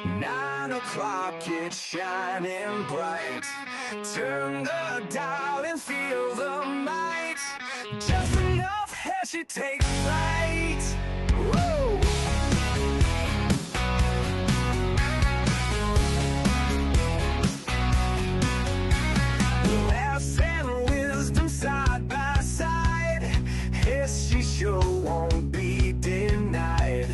9 o'clock, it's shining bright. Turn the dial and feel the might. Just enough Heshy takes flight. Woo! Laughs and wisdom side by side. Heshy show won't be denied.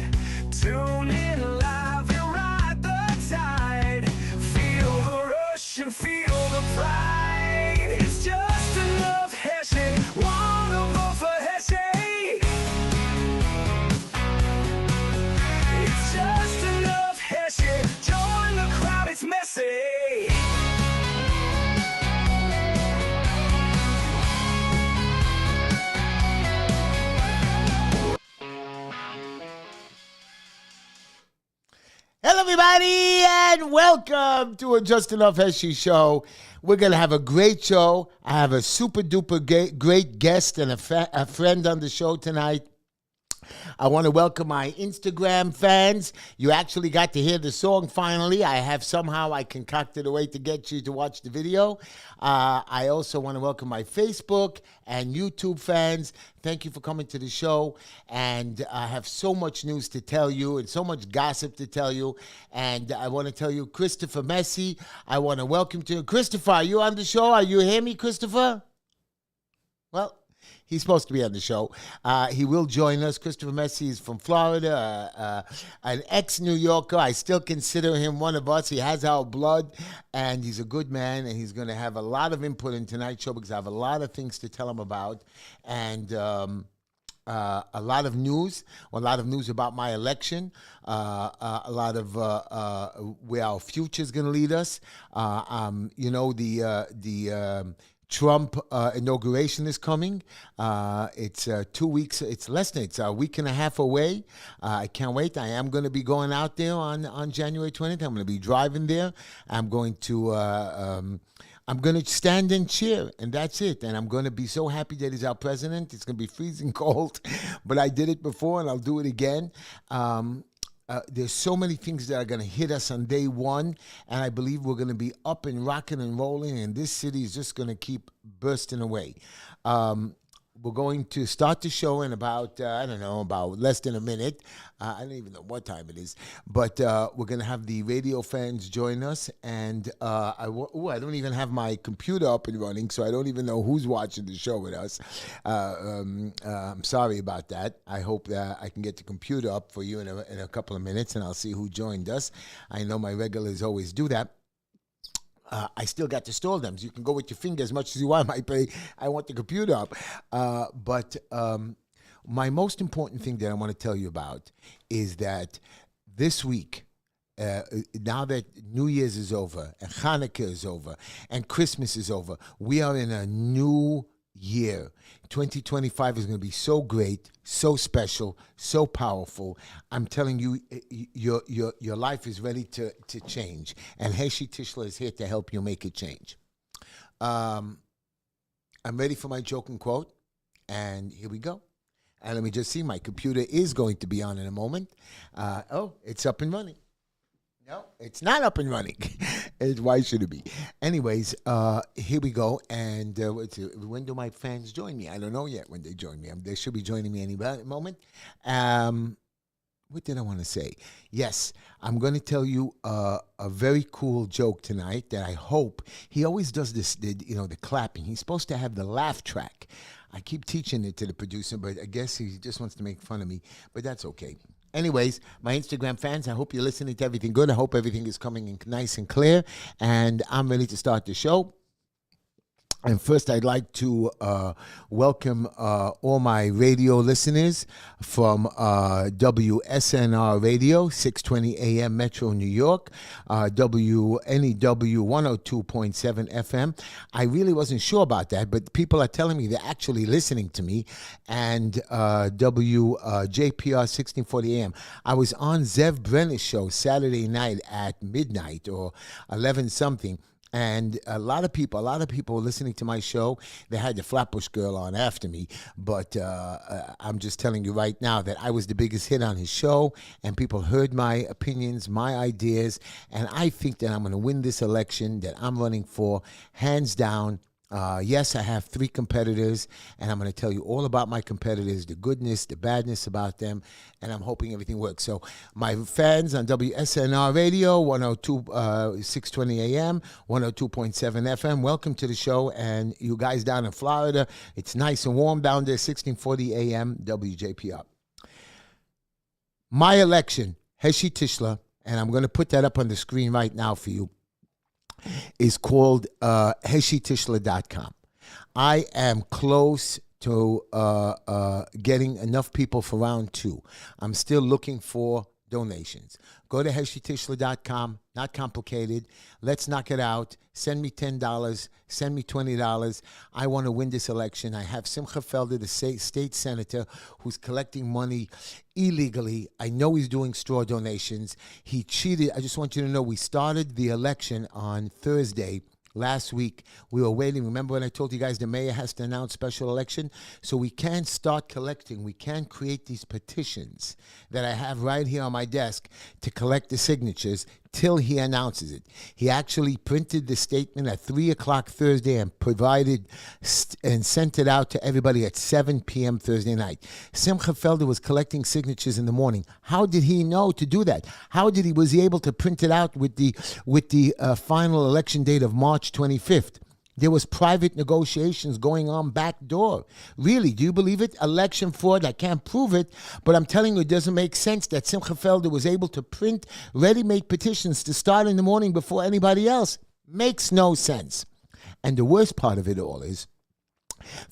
Tune in live and ride the tide. Feel the rush and feel the pride. It's just enough Heshy. Wanna vote for Heshy? It's just enough Heshy. Join the crowd, it's messy. Hello, everybody, and welcome to a Just Enough Heshy show. We're going to have a great show. I have a super duper great guest and a friend on the show tonight. I want to welcome my Instagram fans. You actually got to hear the song finally. I concocted a way to get you to watch the video. I also want to welcome my Facebook and YouTube fans. Thank you for coming to the show. And I have so much news to tell you and so much gossip to tell you. And I want to tell you, Christopher Messi, I want to welcome to you. Christopher, are you on the show? Are you hear me, Christopher? Well, he's supposed to be on the show. He will join us. Christopher Messi is from Florida, an ex-New Yorker. I still consider him one of us. He has our blood, and he's a good man, and he's going to have a lot of input in tonight's show because I have a lot of things to tell him about, and a lot of news about my election, a lot of where our future is going to lead us. Trump inauguration is coming. It's 2 weeks. It's a week and a half away. I can't wait. I am going to be going out there on January 20th. I'm going to be driving there. I'm going to stand and cheer, and that's it. And I'm going to be so happy that he's our president. It's going to be freezing cold, but I did it before, and I'll do it again. There's so many things that are going to hit us on day one, and I believe we're going to be up and rocking and rolling, and this city is just going to keep bursting away. We're going to start the show in about less than a minute. I don't even know what time it is, but we're going to have the radio fans join us, and I don't even have my computer up and running, so I don't even know who's watching the show with us. I'm sorry about that. I hope that I can get the computer up for you in a couple of minutes, and I'll see who joined us. I know my regulars always do that. I still got to store them. So you can go with your finger as much as you want. I want the computer up. But my most important thing that I want to tell you about is that this week, now that New Year's is over, and Hanukkah is over, and Christmas is over, we are in a new year. 2025 is going to be so great, so special, so powerful. I'm telling you, your life is ready to change. And Heshy Tishler is here to help you make it change. I'm ready for my joke and quote. And here we go. And let me just see, my computer is going to be on in a moment. It's up and running. No, it's not up and running. Why should it be? Anyways, here we go. And when do my fans join me? I don't know yet when they join me. They should be joining me any moment. What did I want to say? Yes, I'm going to tell you a very cool joke tonight that I hope. He always does this, the clapping. He's supposed to have the laugh track. I keep teaching it to the producer, but I guess he just wants to make fun of me. But that's okay. Anyways, my Instagram fans, I hope you're listening to everything good. I hope everything is coming in nice and clear. And I'm ready to start the show. And first, I'd like to welcome all my radio listeners from WSNR Radio, 620 AM Metro New York, WNEW 102.7 FM. I really wasn't sure about that, but people are telling me they're actually listening to me. And WJPR 1640 AM. I was on Zev Brenner's show Saturday night at midnight or 11 something. And a lot of people were listening to my show. They had the Flatbush Girl on after me, but I'm just telling you right now that I was the biggest hit on his show, and people heard my opinions, my ideas, and I think that I'm going to win this election that I'm running for, hands down. Yes, I have 3 competitors, and I'm going to tell you all about my competitors, the goodness, the badness about them, and I'm hoping everything works. So my fans on WSNR Radio, 620 AM, 102.7 FM, welcome to the show. And you guys down in Florida, it's nice and warm down there, 1640 AM, WJPR. My election, Heshy Tishla, and I'm going to put that up on the screen right now for you, is called HeshyTishla.com. I am close to getting enough people for round 2. I'm still looking for donations. Go to HeshyTishla.com. Not complicated. Let's knock it out. Send me $10. Send me $20. I want to win this election. I have Simcha Felder, the state senator, who's collecting money illegally. I know he's doing straw donations. He cheated. I just want you to know we started the election on Thursday. Last week, we were waiting. Remember when I told you guys the mayor has to announce special election? So we can't start collecting. We can't create these petitions that I have right here on my desk to collect the signatures till he announces it. He actually printed the statement at 3 o'clock Thursday and provided and sent it out to everybody at 7 p.m. Thursday night. Simcha Felder was collecting signatures in the morning. How did he know to do that? How was he able to print it out with the final election date of March 25th? There was private negotiations going on back door. Really, do you believe it? Election fraud, I can't prove it, but I'm telling you, it doesn't make sense that Simcha Felder was able to print ready-made petitions to start in the morning before anybody else. Makes no sense. And the worst part of it all is,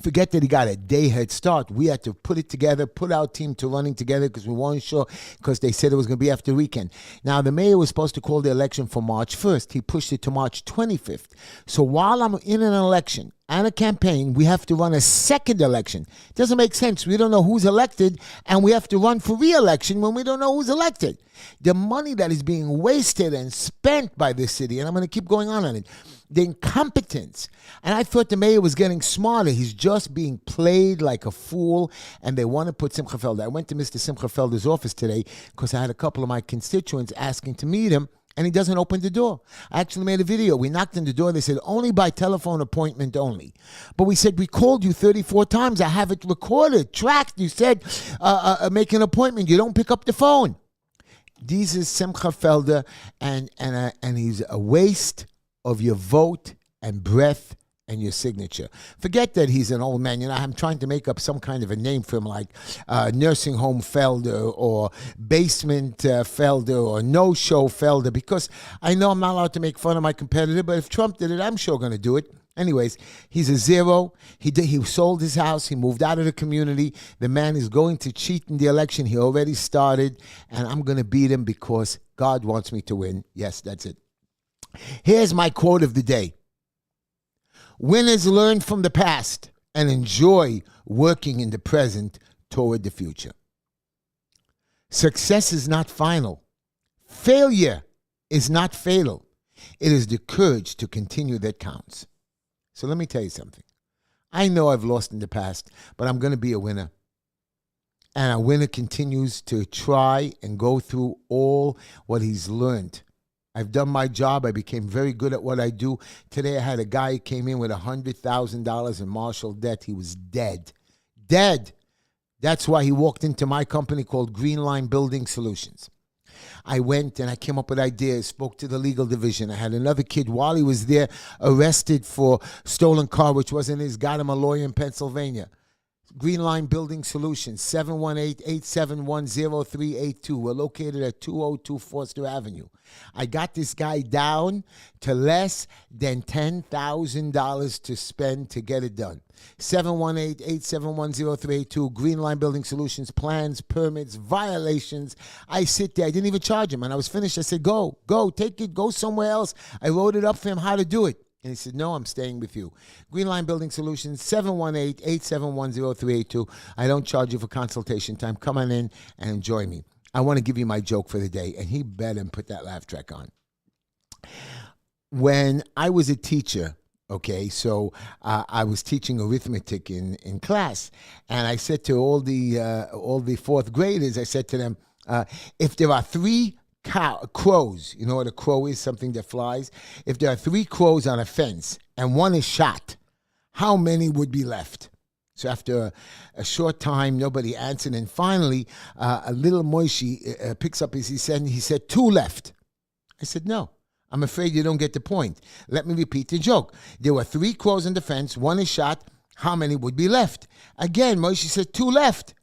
forget that he got a day head start. We had to put it together, put our team to running together because we weren't sure, because they said it was going to be after the weekend. Now, the mayor was supposed to call the election for March 1st. He pushed it to March 25th. So while I'm in an election and a campaign, we have to run a second election. Doesn't make sense. We don't know who's elected, and we have to run for re-election when we don't know who's elected. The money that is being wasted and spent by this city, and I'm going to keep going on it, the incompetence. And I thought the mayor was getting smarter. He's just being played like a fool, and they want to put Simcha Felder. I went to Mr. Simcha Felder's office today because I had a couple of my constituents asking to meet him, and he doesn't open the door. I actually made a video. We knocked on the door. They said, only by telephone appointment only. But we said, we called you 34 times. I have it recorded, tracked. You said, make an appointment. You don't pick up the phone. This is Simcha Felder, and he's a waste of your vote and breath and your signature. Forget that he's an old man. You know, I'm trying to make up some kind of a name for him, like nursing home Felder or basement Felder or no-show Felder, because I know I'm not allowed to make fun of my competitor, but if Trump did it, I'm sure going to do it. Anyways, he's a zero. He sold his house. He moved out of the community. The man is going to cheat in the election. He already started, and I'm going to beat him because God wants me to win. Yes, that's it. Here's my quote of the day. Winners learn from the past and enjoy working in the present toward the future. Success is not final. Failure is not fatal. It is the courage to continue that counts. So let me tell you something. I know I've lost in the past, but I'm going to be a winner. And a winner continues to try and go through all what he's learned. I've done my job. I became very good at what I do. Today I had a guy who came in with $100,000 in Marshall debt. He was dead. Dead. That's why he walked into my company called Green Line Building Solutions. I went and I came up with ideas, spoke to the legal division. I had another kid while he was there arrested for stolen car, which wasn't his. Got him a lawyer in Pennsylvania. Green Line Building Solutions, 718-871-0382. We're located at 202 Forster Avenue. I got this guy down to less than $10,000 to spend to get it done. 718-871-0382. Green Line Building Solutions, plans, permits, violations. I sit there. I didn't even charge him. And I was finished. I said, go, take it, go somewhere else. I wrote it up for him how to do it. And he said, no, I'm staying with you. Green Line Building Solutions, 718-871-0382. I don't charge you for consultation time. Come on in and enjoy me. I want to give you my joke for the day. And he bet and put that laugh track on. when I was a teacher, okay, so I was teaching arithmetic in class, and I said to all the fourth graders, I said to them, if there are three crows, you know what a crow is, something that flies. If there are three crows on a fence and one is shot, how many would be left? So after a short time, nobody answered, and finally, a little Moishi picks up his, he said, two left. I said, no, I'm afraid you don't get the point. Let me repeat the joke. There were three crows on the fence, one is shot, how many would be left? Again, Moishi said, two left.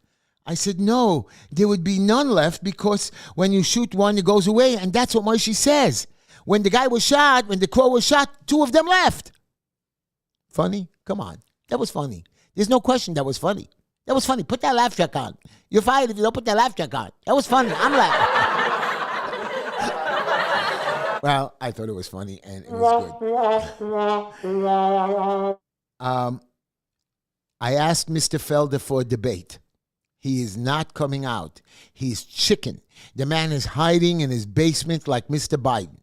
I said, no, there would be none left because when you shoot one, it goes away, and that's what Moishi says. When the guy was shot, when the crow was shot, two of them left. Funny? Come on. That was funny. There's no question that was funny. That was funny. Put that laugh track on. You're fired if you don't put that laugh track on. That was funny. I'm laughing. Well, I thought it was funny, and it was good. I asked Mr. Felder for a debate. He is not coming out. He's chicken. The man is hiding in his basement like Mr. Biden.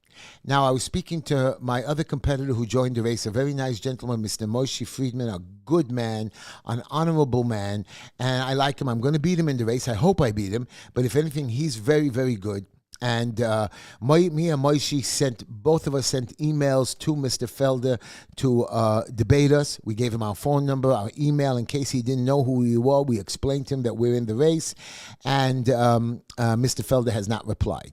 Now, I was speaking to my other competitor who joined the race, a very nice gentleman, Mr. Moshe Friedman, a good man, an honorable man, and I like him. I'm going to beat him in the race. I hope I beat him, but if anything, he's very, very good. And me and Moshe both of us sent emails to Mr. Felder to debate us. We gave him our phone number, our email, in case he didn't know who we were. We explained to him that we're in the race, and Mr. Felder has not replied.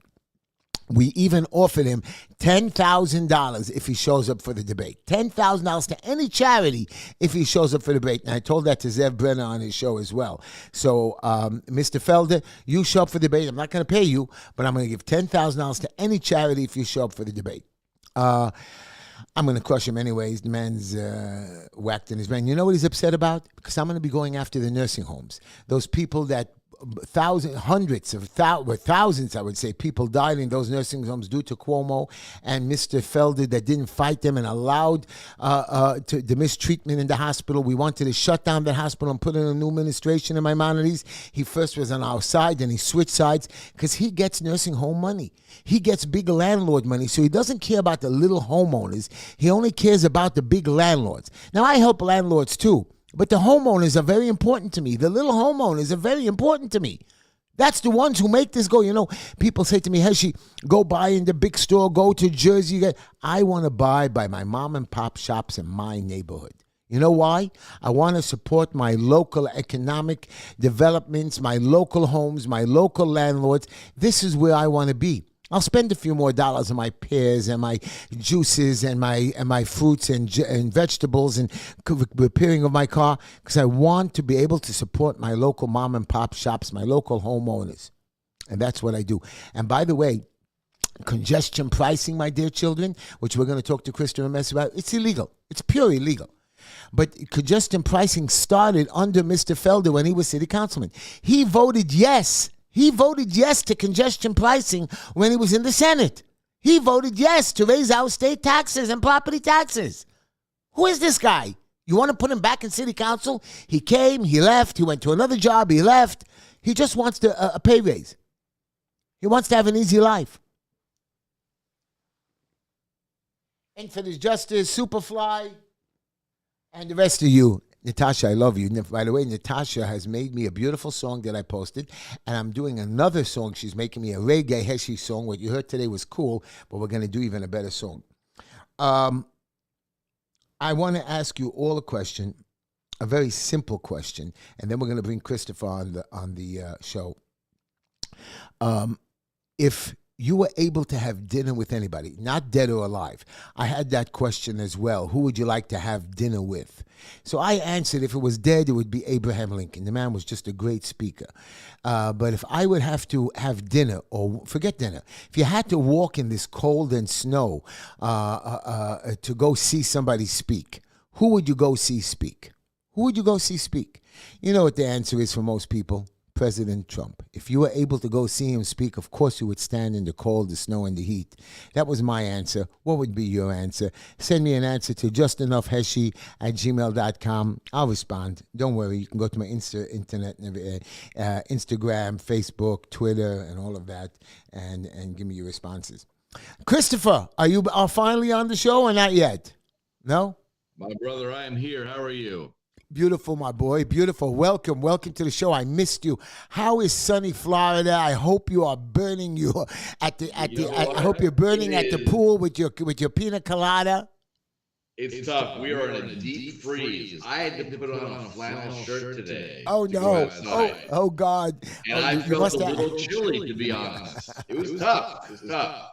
We even offered him $10,000 if he shows up for the debate. $10,000 to any charity if he shows up for the debate. And I told that to Zev Brenner on his show as well. So, Mr. Felder, you show up for the debate. I'm not going to pay you, but I'm going to give $10,000 to any charity if you show up for the debate. I'm going to crush him anyways. The man's whacked in his brain. You know what he's upset about? Because I'm going to be going after the nursing homes. Those people that thousands, I would say, people died in those nursing homes due to Cuomo and Mr. Felder that didn't fight them and allowed the mistreatment in the hospital. We wanted to shut down the hospital and put in a new administration in Maimonides. He first was on our side, then he switched sides because he gets nursing home money. He gets big landlord money, so he doesn't care about the little homeowners. He only cares about the big landlords. Now, I help landlords too. But the homeowners are very important to me. The little homeowners are very important to me. That's the ones who make this go. You know, people say to me, Heshy, go buy in the big store, go to Jersey. I want to buy by my mom and pop shops in my neighborhood. You know why? I want to support my local economic developments, my local homes, my local landlords. This is where I want to be. I'll spend a few more dollars on my pears and my juices and my fruits and vegetables and repairing of my car because I want to be able to support my local mom and pop shops, my local homeowners. And that's what I do. And by the way, congestion pricing, my dear children, which we're going to talk to Christopher Mess about, it's illegal. It's pure illegal. But congestion pricing started under Mr. Felder when he was city councilman. He voted yes. He voted yes to congestion pricing when he was in the Senate. He voted yes to raise our state taxes and property taxes. Who is this guy? You want to put him back in city council? He came, he left, he went to another job, he left. He just wants a pay raise. He wants to have an easy life. Infinite Justice, Superfly, and the rest of you. Natasha, I love you. By the way, Natasha has made me a beautiful song that I posted, and I'm doing another song. She's making me a reggae Heshy song. What you heard today was cool, but we're going to do even a better song. I want to ask you all a question, a very simple question, and then we're going to bring Christopher on the show. If you were able to have dinner with anybody, not dead or alive, I had that question as well. Who would you like to have dinner with? So I answered, if it was dead, it would be Abraham Lincoln. The man was just a great speaker. But if I would have to have dinner, or forget dinner, if you had to walk in this cold and snow to go see somebody speak, who would you go see speak? Who would you go see speak? You know what the answer is for most people? President Trump. If you were able to go see him speak, of course you would stand in the cold, the snow, and the heat. That was my answer. What would be your answer? Send me an answer to justenoughheshy@gmail.com. I'll respond. Don't worry. You can go to my Instagram, Facebook, Twitter, and all of that, and give me your responses. Christopher, are you finally on the show or not yet? No? My brother, I am here. How are you? Beautiful, my boy. Beautiful. Welcome. Welcome to the show. I missed you. How is sunny Florida? I hope you are burning you I hope you're burning at the pool with your pina colada. It's tough. We are in a deep freeze. I had to put on a flannel shirt today. Oh no. Oh God. And I felt a little chilly, to be honest. It was tough. It was tough.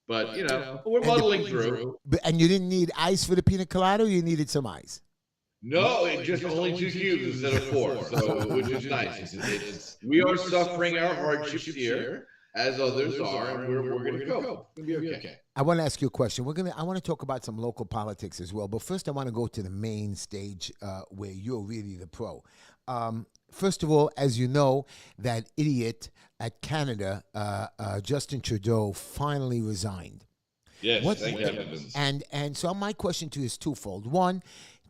But, we're muddling through. And you didn't need ice for the pina colada, or you needed some ice? No, it just only 2 cubes instead of 4, so which is nice. We are suffering our hardships here, as others are, and we're going to go. We'll be okay. I want to ask you a question. I want to talk about some local politics as well, but first I want to go to the main stage where you're really the pro. First of all, as you know, that idiot at Canada, Justin Trudeau, finally resigned. Yes, thank heavens. And so my question to you is twofold. One,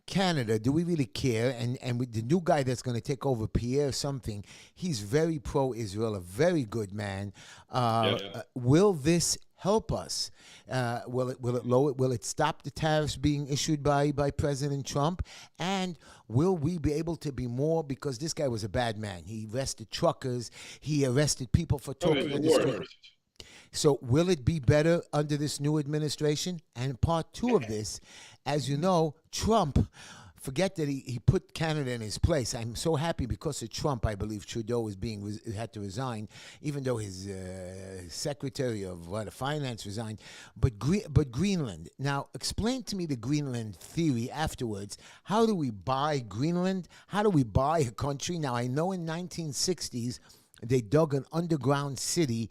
Canada, do we really care? And with the new guy that's going to take over, Pierre something, he's very pro-Israel, a very good man. Will this help us? Will it lower? Will it stop the tariffs being issued by President Trump? And will we be able to be more? Because this guy was a bad man. He arrested truckers. He arrested people for talking in the street. So will it be better under this new administration? And part two of this, as you know, Trump, forget that he put Canada in his place. I'm so happy because of Trump. I believe Trudeau had to resign, even though his secretary of finance resigned. But Greenland. Now, explain to me the Greenland theory afterwards. How do we buy Greenland? How do we buy a country? Now, I know in 1960s, they dug an underground city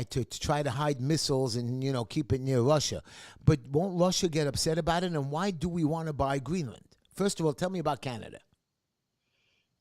to try to hide missiles and, keep it near Russia. But won't Russia get upset about it? And why do we want to buy Greenland? First of all, tell me about Canada.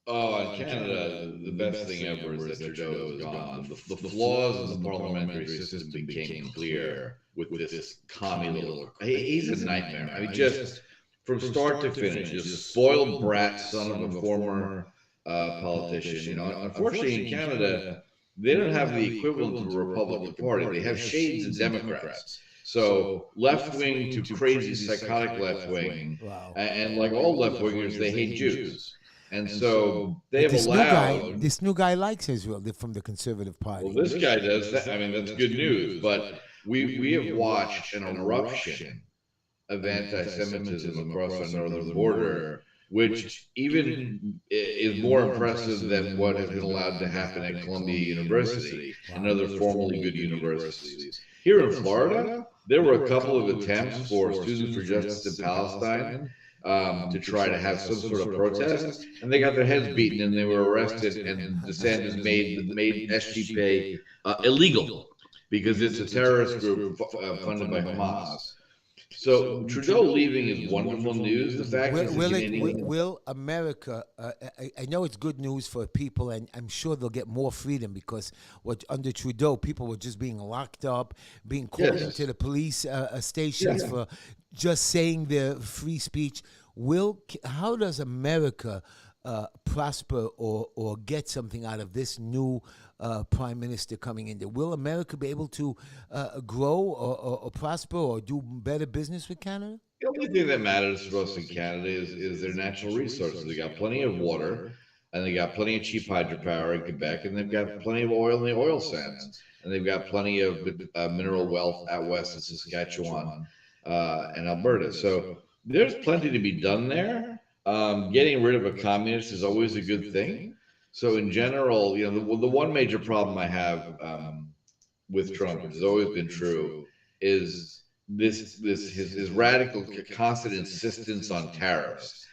Oh, in Canada, the best thing ever is that Trudeau is gone. The flaws in the parliamentary system became clear with this commie little... He's a nightmare. I mean, just from start to finish, just spoiled brat, son of a former... politician. Unfortunately, in Canada, they don't have the equivalent of a Republican Party. They have shades of Democrats. So left wing to crazy psychotic left wing, and like all left wingers, they hate Jews. And so they have this new guy likes Israel from the Conservative Party. Well, this guy does that. I mean, that's good news. But we have watched an eruption of anti-Semitism across our northern border, which even is more impressive than what has been allowed to happen at Columbia University and other formerly good universities. Here in Florida, there were a couple of attempts for Students for Justice in Palestine to try to have some sort of protest, and they got their heads beaten and they were arrested, and DeSantis made Heshy pay illegal because it's a terrorist group funded by Hamas. So Trudeau leaving is wonderful news. The fact will America? I know it's good news for people, and I'm sure they'll get more freedom because under Trudeau, people were just being locked up, being called into the police stations for just saying their free speech. How does America prosper or get something out of this new prime minister coming in there? Will America be able to grow or prosper or do better business with Canada? The only thing that matters for us in Canada is their natural resources. They got plenty of water, and they got plenty of cheap hydropower in Quebec, and they've got plenty of oil in the oil sands, and they've got plenty of mineral wealth out west in Saskatchewan and Alberta. So there's plenty to be done there. Getting rid of a communist is always a good thing. So in general, the one major problem I have with Trump, which has always been true, is his radical constant insistence on tariffs.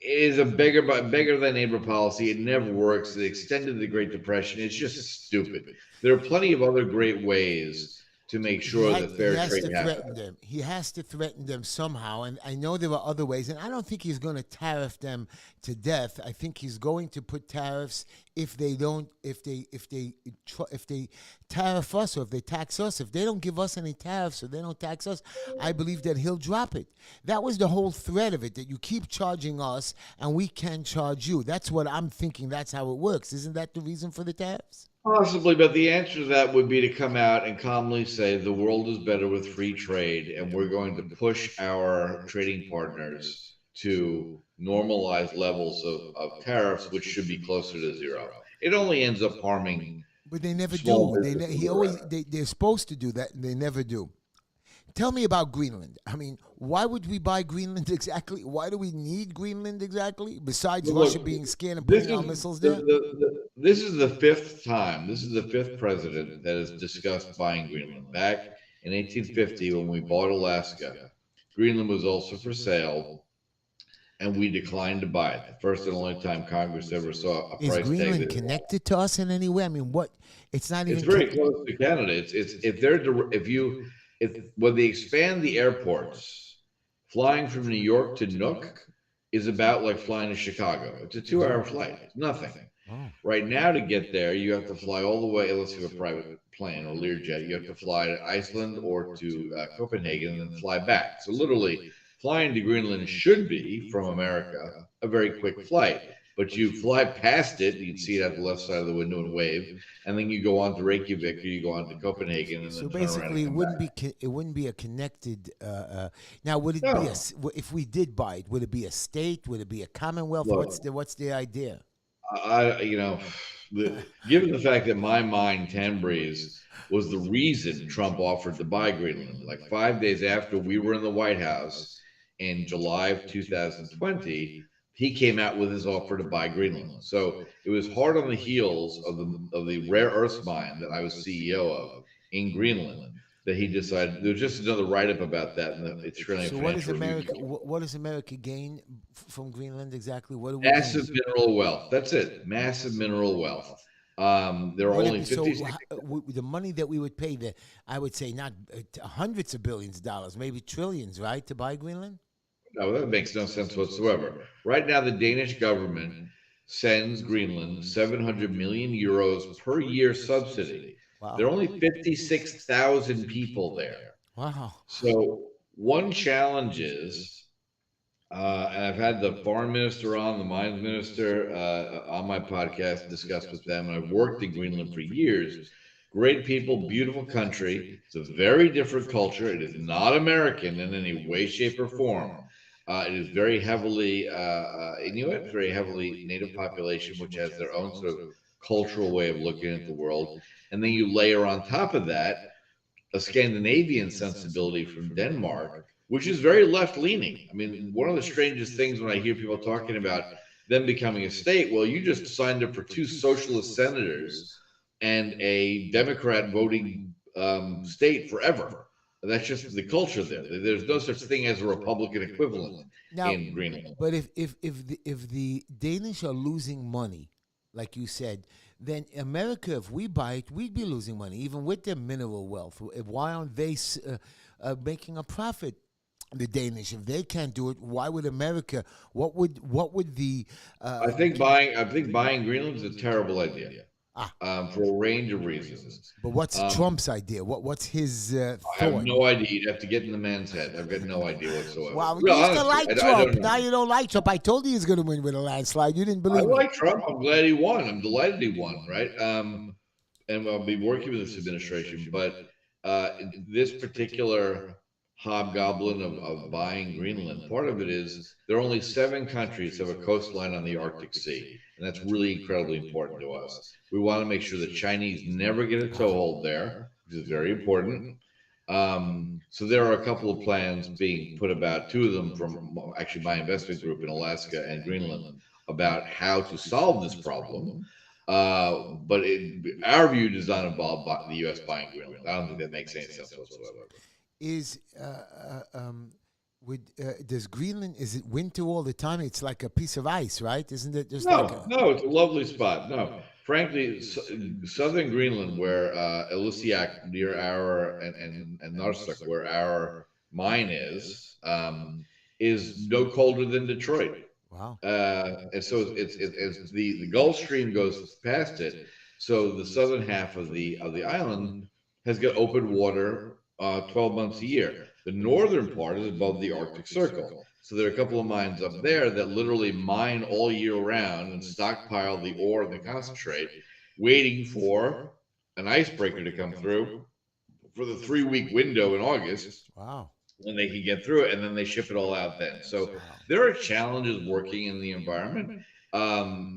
It is a bigger than neighbor policy. It never works. It extended the Great Depression. It's just stupid. There are plenty of other great ways to make sure that fair trade happens. He has to threaten them somehow, and I know there are other ways, and I don't think he's going to tariff them to death. I think he's going to put tariffs if they don't, if they tariff us, or if they tax us, if they don't give us any tariffs, or they don't tax us, I believe that he'll drop it. That was the whole thread of it, that you keep charging us and we can charge you. That's what I'm thinking. That's how it works. Isn't that the reason for the tariffs? Possibly, but the answer to that would be to come out and calmly say the world is better with free trade, and we're going to push our trading partners to normalize levels of tariffs, which should be closer to zero. It only ends up harming But they never small do. businesses He always, around. they're supposed to do that, and they never do. Tell me about Greenland. I mean, why would we buy Greenland exactly? Why do we need Greenland exactly? Besides But Russia look, being scared and this putting our is missiles there? this is the fifth time. This is the fifth president that has discussed buying Greenland. Back in 1850, when we bought Alaska, Greenland was also for sale, and we declined to buy it. The first and only time Congress ever saw a Is price tag Greenland that connected to us in any way? I mean, what? It's not it's even. very close to Canada. It's if they're if when they expand the airports, flying from New York to Nook is about like flying to Chicago. It's a 2 hour flight. It's nothing. Oh. Right now, to get there, you have to fly all the way, unless you have a private plane or Learjet. You have to fly to Iceland or to Copenhagen and then fly back. So, literally, flying to Greenland should be, from America, a very quick flight. But you fly past it, you can see it at the left side of the window and wave, and then you go on to Reykjavik or you go on to Copenhagen and So then turn around basically, and it come wouldn't back. be it wouldn't be a connected. Now, would it be No, if we did buy it? Would it be a state? Would it be a commonwealth? look, What's the idea? you know, given the fact that my mind, Tambreeze, was the reason Trump offered to buy Greenland, like 5 days after we were in the White House in July of 2020, he came out with his offer to buy Greenland. So it was hard on the heels of the rare earths mine that I was CEO of in Greenland that he decided there was just another write up about that in the Australian So what does Financial Review. America? What does America gain from Greenland exactly? What do we gain? Massive mineral wealth. That's it. Massive mineral wealth. There are Would it only be so? 56. The money that we would pay, the I would say not hundreds of billions of dollars, maybe trillions, right, to buy Greenland. No, that makes no sense whatsoever. Right now, the Danish government sends Greenland 700 million euros per year subsidy. Wow. There are only 56,000 people there. Wow. So, one challenge is, and I've had the foreign minister on, the mines minister on my podcast, discussed with them, and I've worked in Greenland for years. Great people, beautiful country. It's a very different culture. It is not American in any way, shape, or form. It is very heavily Inuit, very heavily native population, which has their own sort of cultural way of looking at the world. And then you layer on top of that a Scandinavian sensibility from Denmark, which is very left leaning. I mean, one of the strangest things when I hear people talking about them becoming a state, well, you just signed up for two socialist senators and a Democrat voting state forever. That's just the culture there. There's no such thing as a Republican equivalent Now, in Greenland. but if the Danish are losing money, like you said, then America, if we buy it, we'd be losing money, even with their mineral wealth. Why aren't they making a profit? The Danish, if they can't do it, why would America? What would the? I think buying Greenland is a terrible idea Ah, for a range of reasons. but what's Um, Trump's idea? What's his I have thought? no idea. You'd have to get in the man's head. I've got no idea whatsoever. Wow, Real you used to honestly, like I Trump. don't Now know. you don't like Trump. I told you he was going to win with a landslide. You didn't I believe me. like Trump. I'm glad he won. I'm delighted he won. Right. And I'll be working with this administration. But this particular hobgoblin of buying Greenland, part of it is there are only 7 countries that have a coastline on the Arctic Sea, and that's really incredibly important to us. We want to make sure the Chinese never get a toehold there, which is very important. So there are a couple of plans being put about, 2 of them from actually my investment group in Alaska and Greenland, about how to solve this problem. But our view does not involve the U.S. buying Greenland. I don't think that makes any sense whatsoever. Is does Greenland, is it winter all the time? It's like a piece of ice, right? Isn't it just like No, no, it's a lovely spot. No, frankly, southern Greenland, where Elysiak near our and Narsuk, where our mine is no colder than Detroit. Wow. And so it's the Gulf Stream goes past it. So the southern half of the island has got open water 12 months a year. The northern part is above the Arctic Circle. So there are a couple of mines up there that literally mine all year round and stockpile the ore and the concentrate, waiting for an icebreaker to come through for the 3 week window in August Wow. when they can get through it, and then they ship it all out then. So Wow. there are challenges working in the environment.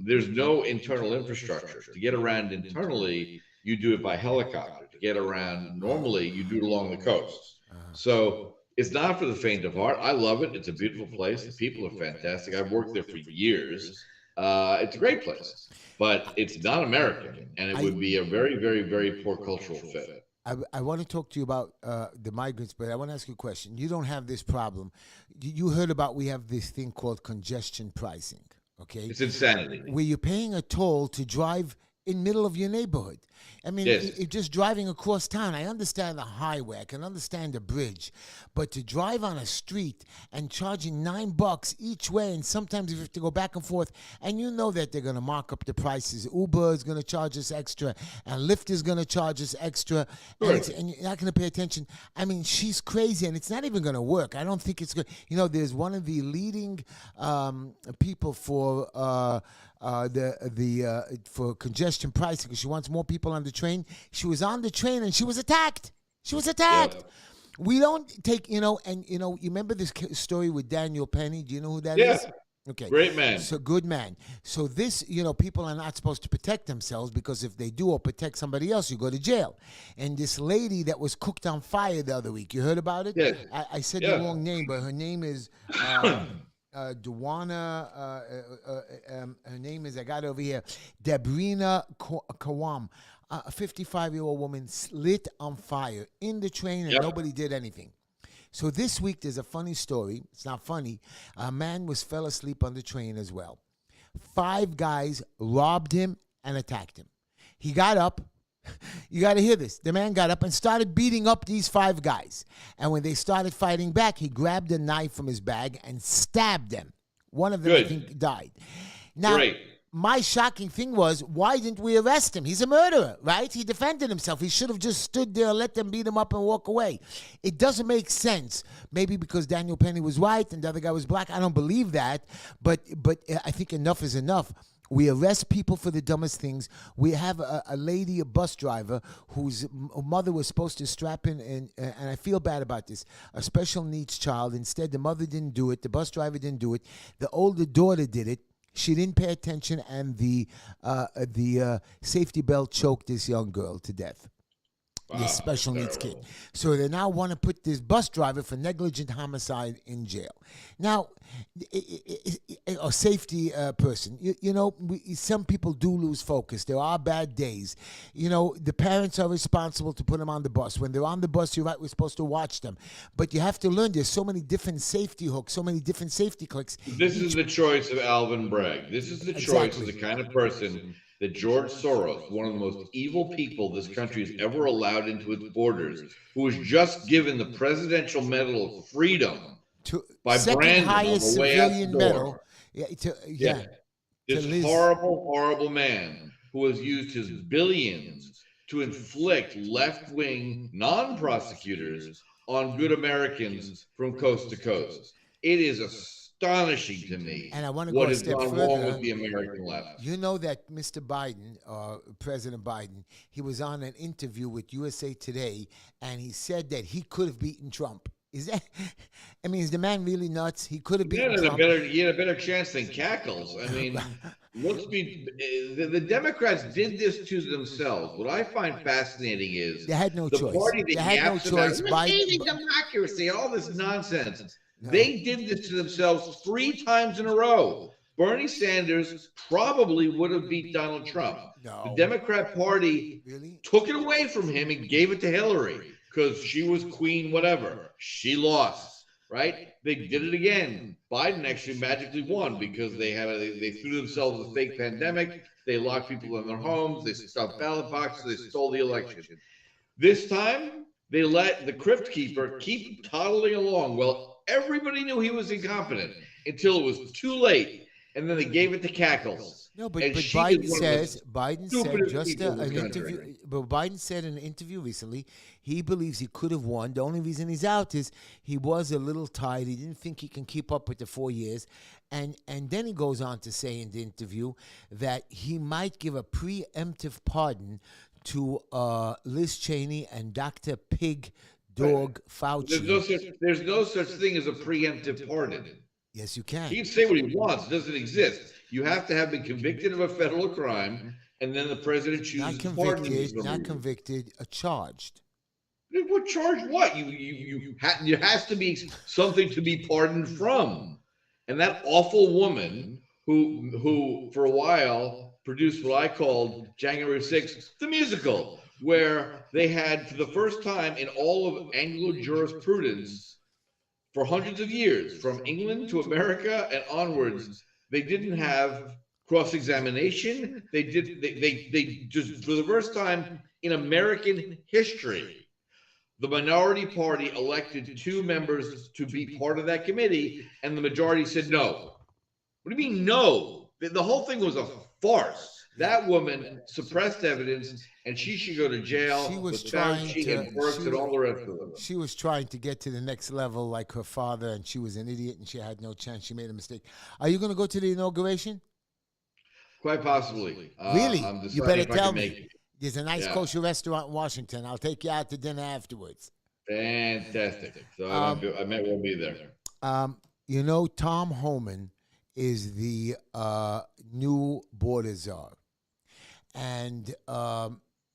There's no internal infrastructure. To get around internally, you do it by helicopter. To get around normally, you do it along the coast. So it's not for the faint of heart. I love it. It's a beautiful place. The people are fantastic. I've worked there for years. It's a great place, but it's not American, and it would be a very, very, very poor cultural fit. I want to talk to you about the migrants, but I want to ask you a question. You don't have this problem. You heard about we have this thing called congestion pricing, okay? It's insanity. Where you're paying a toll to drive in middle of your neighborhood. I mean, Yes. just driving across town, I understand the highway, I can understand the bridge, but to drive on a street and charging $9 each way, and sometimes you have to go back and forth, and you know that they're going to mark up the prices. Uber is going to charge us extra, and Lyft is going to charge us extra, and you're not going to pay attention. I mean, she's crazy, and it's not even going to work. I don't think it's good. You know, there's one of the leading people for for congestion pricing because she wants more people on the train. She was on the train and she was attacked. She was attacked. Yeah. We don't take, and you remember this story with Daniel Penny? Do you know who that Yeah. is? Okay. Great man. So good man. So this, people are not supposed to protect themselves because if they do or protect somebody else, you go to jail. And this lady that was cooked on fire the other week, you heard about it? Yes. I said Yeah. the wrong name, but her name is Duwana. Her name is, I got it over here, Debrina Kawam. A 55-year-old woman lit on fire in the train and Yep. nobody did anything. So this week there's a funny story. It's not funny. A man fell asleep on the train as well. 5 guys robbed him and attacked him. He got up. You got to hear this. The man got up and started beating up these 5 guys. And when they started fighting back, he grabbed a knife from his bag and stabbed them. One of them, I Good. think, died. Now, Great. my shocking thing was, why didn't we arrest him? He's a murderer, right? He defended himself. He should have just stood there, let them beat him up, and walk away. It doesn't make sense. Maybe because Daniel Penny was white and the other guy was black. I don't believe that. But I think enough is enough. We arrest people for the dumbest things. We have a lady, a bus driver, whose mother was supposed to strap in, and I feel bad about this, a special needs child. Instead, the mother didn't do it. The bus driver didn't do it. The older daughter did it. She didn't pay attention, and the safety belt choked this young girl to death. This special needs kid. So they now want to put this bus driver for negligent homicide in jail. Now, a safety person, some people do lose focus. There are bad days. The parents are responsible to put them on the bus. When they're on the bus, you're right, we're supposed to watch them. But you have to learn there's so many different safety hooks, so many different safety clicks. This is the choice of Alvin Bragg. This is the choice of the kind of person that George Soros, one of the most evil people this country has ever allowed into its borders, who was just given the Presidential Medal of Freedom by Second Brandon on highest the way out the civilian door. medal. Yeah. This Liz. horrible, horrible man who has used his billions to inflict left-wing non-prosecutors on good Americans from coast to coast. It is astonishing to me And I want to go what a has step gone wrong further. with the American left. You know that Mr. Biden, President Biden, he was on an interview with USA Today, and he said that he could have beaten Trump. Is that? I mean, is the man really nuts? He could have He beaten had a Trump. better chance than Cackles. I mean, the Democrats did this to themselves. What I find fascinating is They had no the choice. party that They had no yaps choice. about retaining democracy, all this nonsense. They did this to themselves 3 times in a row. Bernie Sanders probably would have beat Donald Trump. No. The Democrat Party Really? took it away from him and gave it to Hillary because she was queen, whatever. She lost, right? They did it again. Biden actually magically won because they threw themselves a fake pandemic. They locked people in their homes. They stuffed ballot boxes. They stole the election. This time, they let the crypt keeper keep toddling along. Well, everybody knew he was incompetent. until it was too late, and then they gave it to Cackles. No, And but she is one of the Biden said stupidest just people in an this country. interview. But Biden said in an interview recently he believes he could have won. The only reason he's out is he was a little tired. He didn't think he can keep up with the 4 years, and then he goes on to say in the interview that he might give a preemptive pardon to Liz Cheney and Dr. Pig Dog Fauci. There's no such thing as a preemptive pardon. Yes, you can. He can say what he wants. It doesn't exist. You have to have been convicted of a federal crime, and then the president chooses to pardon you. Not convicted, charged. What charge? What there has to be something to be pardoned from, and that awful woman who for a while produced what I called January 6th, the musical, where they had for the first time in all of Anglo jurisprudence for hundreds of years, from England to America and onwards, they didn't have cross-examination. They just for the first time in American history, the minority party elected 2 members to be part of that committee, and the majority said no. What do you mean no? The whole thing was a farce. That woman suppressed evidence, and she should go to jail. She was with trying Fauci to. and Burks and all the rest of them. She was trying to get to the next level like her father, and she was an idiot, and she had no chance. She made a mistake. Are you going to go to the inauguration? Quite possibly. Really? You better tell me. It. There's a nice kosher restaurant in Washington. I'll take you out to dinner afterwards. Fantastic. So I might well be there. You know, Tom Homan is the new border czar. And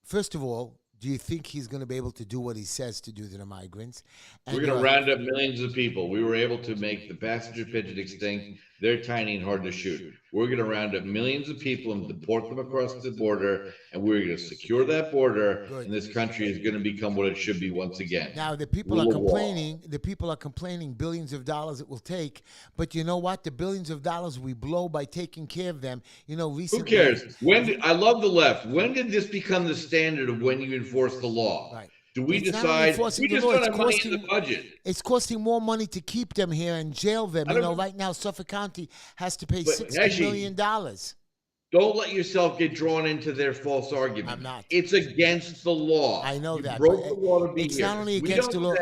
first of all, do you think he's going to be able to do what he says to do to the migrants? And we're going to round up millions of people. We were able to make the passenger pigeon extinct. They're tiny and hard to shoot. We're going to round up millions of people and deport them across the border, and we're going to secure that border. Good. And this country is going to become what it should be once again. Now the people are complaining. The people are complaining billions of dollars it will take, but you know what? The billions of dollars we blow by taking care of them. You know, recently. Who cares? I love the left. When did this become the standard of when you enforce the law? Right. Do we decide? We just don't have money in the budget. It's costing more money to keep them here and jail them. You know, right now Suffolk County has to pay $60 million. Don't let yourself get drawn into their false argument. I'm not. It's against the law. I know that. Broke the law to be it's here. Not only against the law.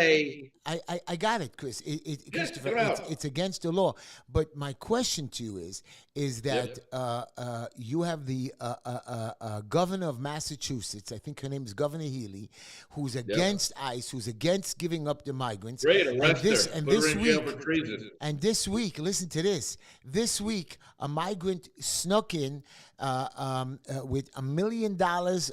I got it, Chris. Christopher, it's against the law. But my question to you is that you have the governor of Massachusetts, I think her name is Governor Healy, who's against ICE, who's against giving up the migrants. Great, arrest her. Put her in jail for treason. And this week, listen to this. This week, a migrant snuck in with $1 million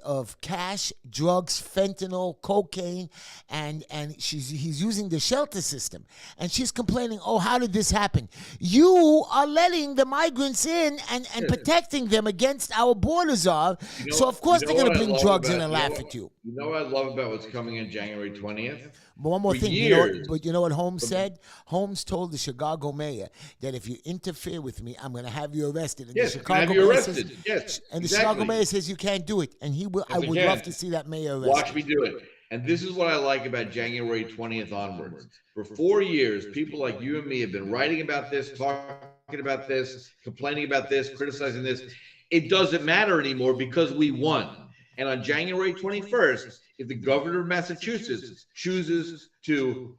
of cash, drugs, fentanyl, cocaine, and he's using the shelter system. And she's complaining, oh, how did this happen? You are letting the migrants in and protecting them against our borders are. So, of course, they're going to bring drugs in and laugh at you. You know what I love about what's coming in January 20th? But one more thing, you know what Holmes said? Holmes told the Chicago mayor that if you interfere with me, I'm going to have you arrested. And yes, the Chicago have you mayor arrested. Says, yes, and the exactly. Chicago mayor says you can't do it, and he will. Yes, I would love to see that mayor arrested. Watch me do it. And this is what I like about January 20th onwards. For 4 years, people like you and me have been writing about this, talking about this, complaining about this, criticizing this. It doesn't matter anymore because we won. And on January 21st, if the governor of Massachusetts chooses to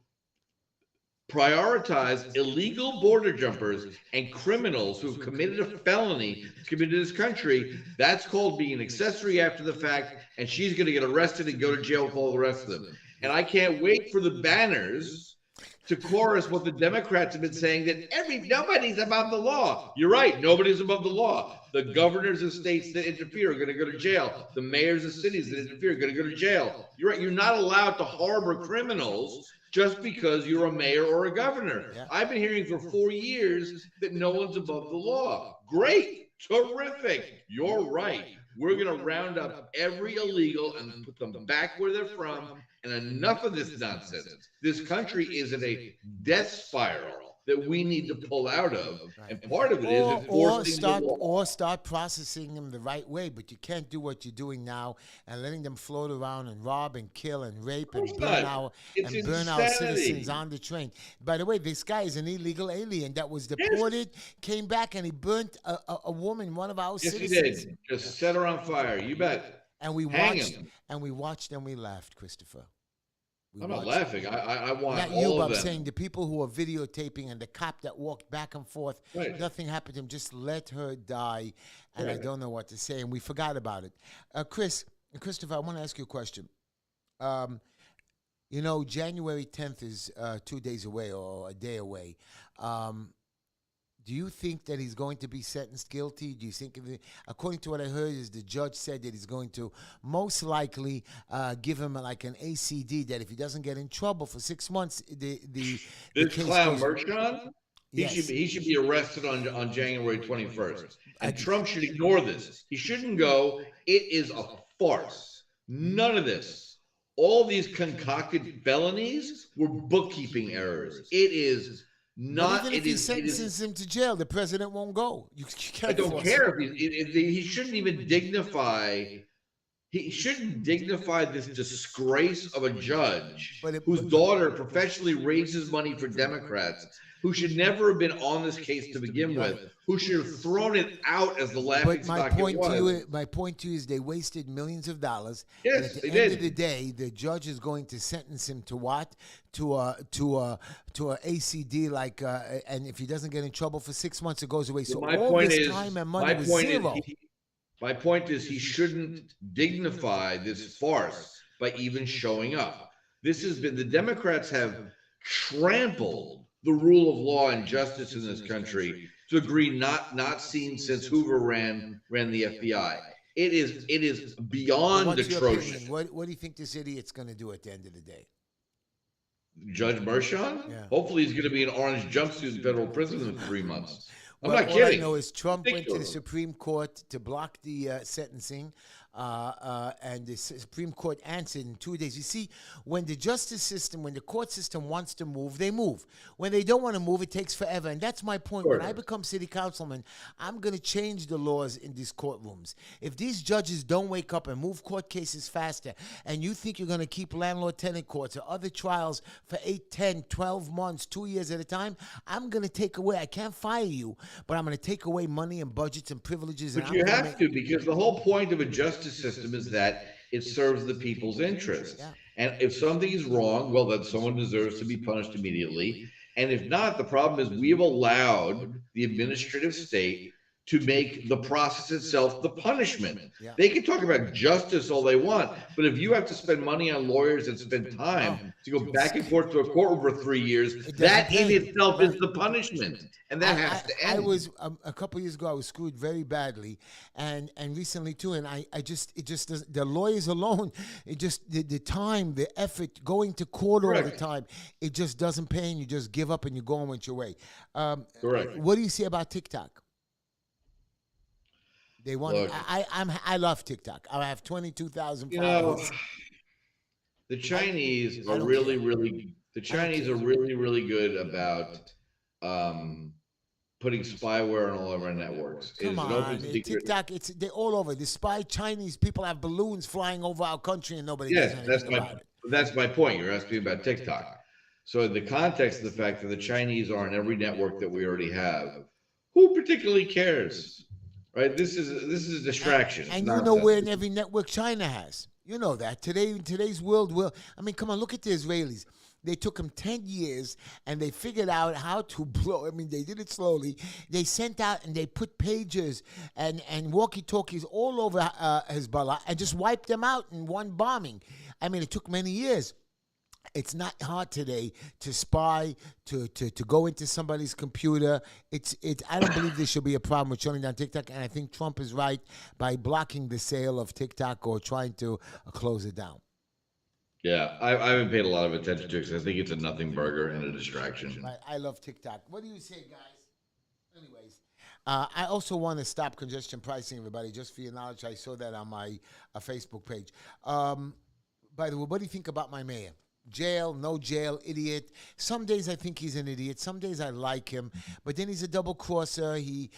prioritize illegal border jumpers and criminals who have committed a felony to come into this country, that's called being an accessory after the fact, and she's going to get arrested and go to jail with all the rest of them. And I can't wait for the banners to chorus what the Democrats have been saying, that nobody's above the law. You're right, nobody's above the law. The governors of states that interfere are going to go to jail. The mayors of cities that interfere are going to go to jail. You're right, you're not allowed to harbor criminals just because you're a mayor or a governor. Yeah. I've been hearing for 4 years that no one's above the law. Great, terrific, you're right. We're going to round up every illegal and put them back where they're from, and enough of this nonsense. This country is in a death spiral. that we need to pull out of. Right. And part of it is enforcing the law. Or start processing them the right way, but you can't do what you're doing now and letting them float around and rob and kill and rape Of course and not. It's burn our citizens insanity. on the train. By the way, this guy is an illegal alien that was Yes, deported, came back, and he burnt a woman, one of our yes, he citizens. did. Just set her on fire. You bet. And we Hang watched him. and we watched and we laughed, Christopher. We I'm not watched. laughing. I want Not you, all but of I'm them. saying the people who are videotaping and the cop that walked back and forth, Right. nothing happened to him. Just let her die. And I Right. don't know what to say. And we forgot about it. Christopher, I want to ask you a question. January 10th is 2 days away or a day away. Do you think that he's going to be sentenced guilty? Do you think, according to what I heard, is the judge said that he's going to most likely give him like an ACD, that if he doesn't get in trouble for 6 months, the This case clown goes. Merchant, Yes. he should be arrested on January 21st. I- And Trump should ignore this. He shouldn't go. It is a farce. None of this. All these concocted felonies were bookkeeping errors. It is But not. even if It he is. It sentences is. him to jail, the president won't go. You can't I don't force care him. if he shouldn't even dignify. He shouldn't dignify this disgrace of a judge But it- whose daughter professionally raises money for Democrats, who should never have been on this case to begin with, who should have thrown it out as the laughing But my stock it point to you, was. is, they wasted millions of dollars. Yes, and at the they end did. of the day, the judge is going to sentence him to what? To a ACD, and if he doesn't get in trouble for 6 months, it goes away. So My all point this is, time and my money was point zero. is, my point is, he shouldn't dignify this farce by even showing up. This has been the Democrats have trampled the rule of law and justice in this country to a degree not seen since Hoover ran the FBI. It is But beyond what's your atrocious. opinion? What do you think this idiot's going to do at the end of the day? Judge Mershon? Yeah. Hopefully he's going to be in orange jumpsuit in federal prison in 3 months. I'm Well, not all kidding. I know is Trump went to the Ridiculous. Supreme Court to block the sentencing, and the Supreme Court answered in 2 days. You see, when the justice system, when the court system wants to move, they move. When they don't want to move, it takes forever. And that's my point. When Sure. I become city councilman, I'm going to change the laws in these courtrooms. If these judges don't wake up and move court cases faster, and you think you're going to keep landlord-tenant courts or other trials for 8, 10, 12 months, 2 years at a time, I'm going to take away, I can't fire you, but I'm going to take away money and budgets and privileges. But and you I'm gonna have to, because the whole point of a justice system is that it serves the people's interests. Yeah. And if something is wrong, well, then someone deserves to be punished immediately. And if not, the problem is we have allowed the administrative state to make the process itself the punishment. Yeah. They can talk about justice all they want, but if you have to spend money on lawyers and spend time to go back and forth to a courtroom for 3 years, It that doesn't in pay. itself is Right. the punishment. And that has to end. I was a couple years ago. I was screwed very badly, and recently too. And it just doesn't. The lawyers alone, it just the time, the effort, going to court all the Correct. time, it just doesn't pay, and you just give up and you go on with your way. Correct. What do you say about TikTok? They want. Look. I love TikTok. I have 22,000 You know, followers. the Chinese I are don't really, care. really, the Chinese are really, really good about putting spyware on all of our networks. It is Come an open on, secret. TikTok. They're all over. The spy Chinese people have balloons flying over our country, and nobody does Yes, anything about it. that's my point. You're asking about TikTok. So in the context of the fact that the Chinese are on every network that we already have, who particularly cares? Right? This is a distraction. And It's you know nonsense. where in every network China has. You know that. In today's world, I mean, come on, look at the Israelis. They took them 10 years and they figured out how to blow. I mean, they did it slowly. They sent out and they put pagers and walkie-talkies all over Hezbollah and just wiped them out in one bombing. I mean, it took many years. It's not hard today to spy, to go into somebody's computer. I don't believe there should be a problem with shutting down TikTok, and I think Trump is right by blocking the sale of TikTok or trying to close it down. Yeah, I haven't paid a lot of attention to it because I think it's a nothing burger and a distraction. Right, I love TikTok. What do you say, guys? Anyways, I also want to stop congestion pricing, everybody, just for your knowledge. I saw that on my Facebook page. By the way, what do you think about my mayor? jail, no jail, idiot. Some days I think he's an idiot. Some days I like him, but then he's a double crosser. He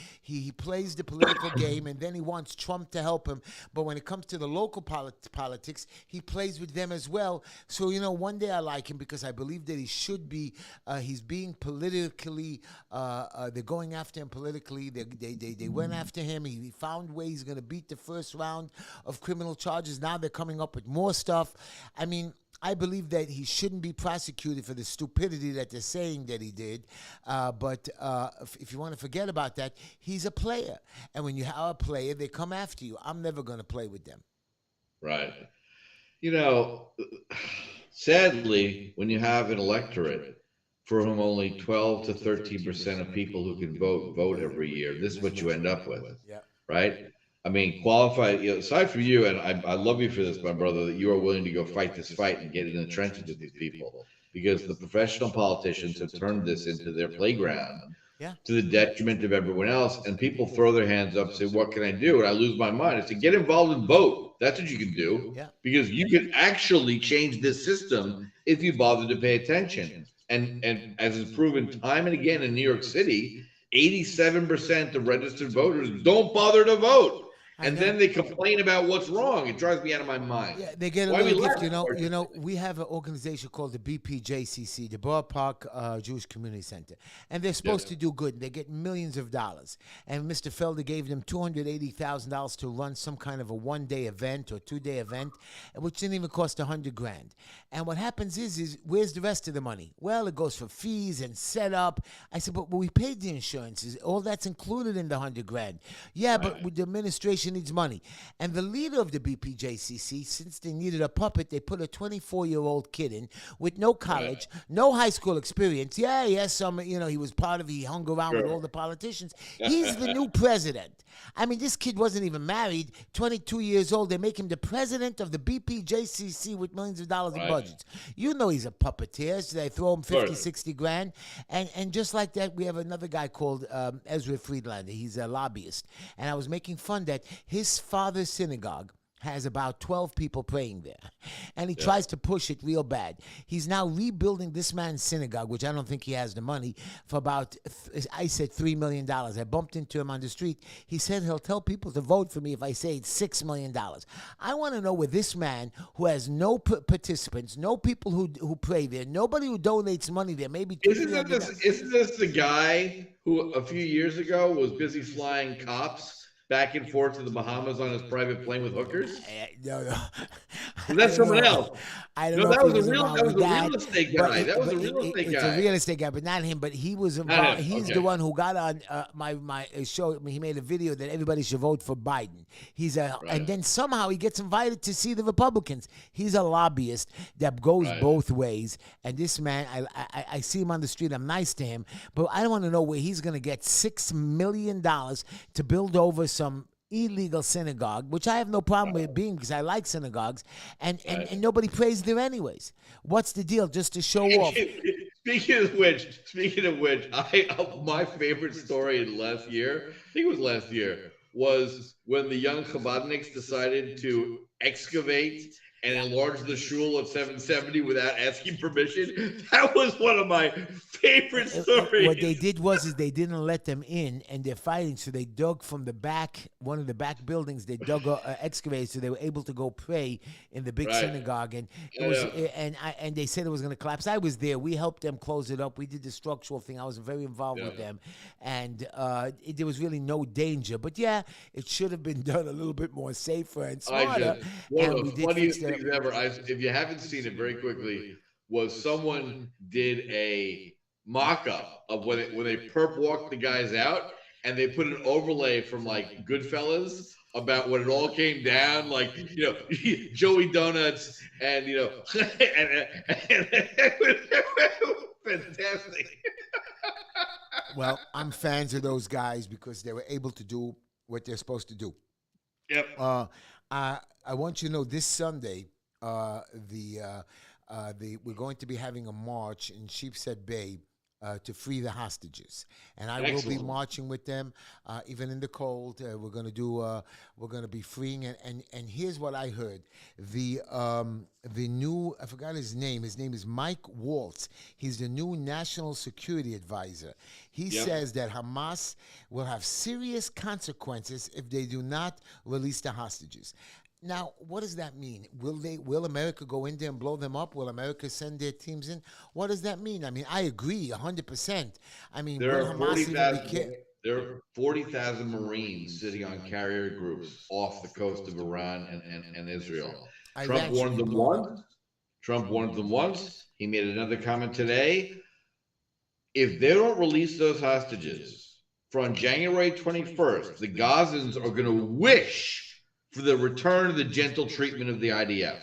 plays the political game, and then he wants Trump to help him. But when it comes to the local politics, he plays with them as well. So one day I like him because I believe that he should be. He's being politically. They're going after him politically. They went after him. He found ways he's going to beat the first round of criminal charges. Now they're coming up with more stuff. I mean, I believe that he shouldn't be prosecuted for the stupidity that they're saying that he did. But if you want to forget about that, he's a player. And when you have a player, they come after you. I'm never going to play with them. Right. You know, sadly, when you have an electorate for whom only 12 to 13% of people who can vote every year, this is what you end up with. Yeah. Right? I mean, qualified, aside from you, and I love you for this, my brother, that you are willing to go fight this fight and get in the trenches with these people, because the professional politicians have turned this into their playground Yeah. to the detriment of everyone else. And people throw their hands up and say, what can I do? And I lose my mind. I say, get involved and vote. That's what you can do. Yeah. Because you can actually change this system if you bother to pay attention. And as is proven time and again in New York City, 87% of registered voters don't bother to vote. And then they complain about what's wrong. It drives me out of my mind. Yeah, they get a Why little we gift. laugh? We have an organization called the BPJCC, the Borough Park Jewish Community Center, and they're supposed to do good. They get millions of dollars, and Mr. Felder gave them $280,000 to run some kind of a one-day event or two-day event, which didn't even cost $100,000. And what happens is where's the rest of the money? Well, it goes for fees and setup. I said, but we paid the insurances. All that's included in the $100,000. Yeah, but with the administration needs money. And the leader of the BPJCC, since they needed a puppet, they put a 24-year-old kid in with no college, no high school experience. Yeah, he has some, he was he hung around with all the politicians. He's the new president. I mean, this kid wasn't even married, 22 years old. They make him the president of the BPJCC with millions of dollars in budgets. You know he's a puppeteer, so they throw him 50, 60 grand. And just like that, we have another guy called Ezra Friedlander. He's a lobbyist. And I was making fun that his father's synagogue has about 12 people praying there. And he tries to push it real bad. He's now rebuilding this man's synagogue, which I don't think he has the money, for about, I said $3 million. I bumped into him on the street. He said he'll tell people to vote for me if I say it's $6 million. I want to know where this man, who has no participants, no people who pray there, nobody who donates money there, maybe Isn't this the guy who a few years ago was busy flying cops back and forth to the Bahamas on his private plane with hookers? No. Was that someone else? I don't No, know. that if was he a real estate guy. That was a real estate It's guy. a real estate guy, but not him. But he was involved. He's the one who got on my show. He made a video that everybody should vote for Biden. And then somehow he gets invited to see the Republicans. He's a lobbyist that goes both ways. And this man, I see him on the street. I'm nice to him, but I don't want to know where he's going to get $6 million to build over some illegal synagogue, which I have no problem with being, because I like synagogues, and nobody prays there anyways. What's the deal? Just to show off? Speaking of which, my favorite story in last year, I think it was last year, was when the young Chabadniks decided to excavate and enlarge the shul at 770 without asking permission. That was one of my favorite stories. What they did was they didn't let them in, and they're fighting. So they dug from the back, one of the back buildings. They dug excavated, so they were able to go pray in the big synagogue. And it was, and they said it was going to collapse. I was there. We helped them close it up. We did the structural thing. I was very involved with them, and there was really no danger. But yeah, it should have been done a little bit more safer and smarter. One of the funniest things ever. If you haven't seen it, very quickly, was someone did a mock-up of when they perp walked the guys out, and they put an overlay from like Goodfellas about when it all came down, like Joey Donuts, and and it was fantastic. Well, I'm fans of those guys because they were able to do what they're supposed to do. Yep. I want you to know this Sunday, we're going to be having a march in Sheepshead Bay to free the hostages, and I will be Excellent. marching with them, even in the cold. We're going to do. We're going to be freeing, and here's what I heard: the new, I forgot his name. His name is Mike Waltz. He's the new national security advisor. He Yep. says that Hamas will have serious consequences if they do not release the hostages. Now, what does that mean? Will America go in there and blow them up? Will America send their teams in? What does that mean? I mean, I agree 100%. I mean, There will are Hamas even be 40,000 Marines sitting on carrier groups off the coast of Iran and Israel. Trump Iran should warned be them blown up. once. Trump warned them once. He made another comment today. If they don't release those hostages from January 21st, the Gazans are going to wish for the return of the gentle treatment of the IDF.